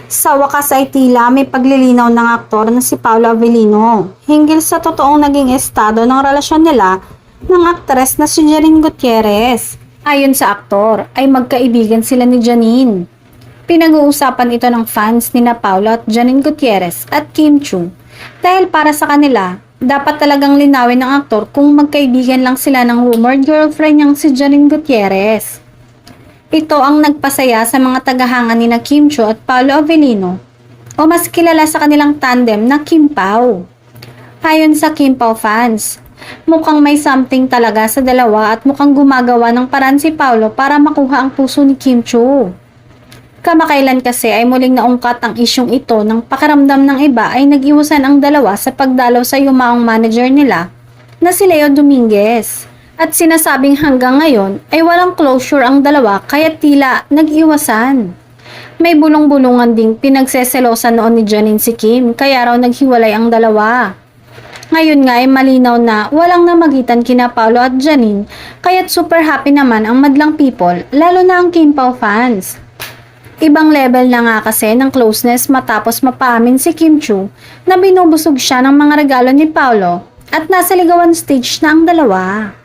Sa wakas ay tila may paglilinaw ng aktor na si Paolo Avellino hinggil sa totoong naging estado ng relasyon nila ng aktres na si Janine Gutierrez. Ayon sa aktor, ay magkaibigan sila ni Janine. Pinag-uusapan ito ng fans ni na Paolo at Janine Gutierrez at Kim Chiu dahil para sa kanila, dapat talagang linawin ng aktor kung magkaibigan lang sila ng rumored girlfriend niyang si Janine Gutierrez. Ito ang nagpasaya sa mga tagahanga ni na Kim Chiu at Paolo Avellino o mas kilala sa kanilang tandem na Kim Pao. Ayon sa Kim Pao fans, mukhang may something talaga sa dalawa at mukhang gumagawa ng paraan si Paolo para makuha ang puso ni Kim Chiu. Kamakailan kasi ay muling naungkat ang isyong ito nang pakiramdam ng iba ay nag-iwasan ang dalawa sa pagdalaw sa yumaong manager nila na si Leo Dominguez. At sinasabing hanggang ngayon ay walang closure ang dalawa kaya tila nag-iwasan. May bulong-bulungan ding pinagseselosan noon ni Janine si Kim kaya raw naghiwalay ang dalawa. Ngayon nga ay malinaw na walang namagitan kina Paolo at Janine kaya't super happy naman ang madlang people lalo na ang Kim Pao fans. Ibang level na nga kasi ng closeness matapos mapaamin si Kim Chiu na binubusog siya ng mga regalo ni Paolo at nasa ligawan stage na ang dalawa.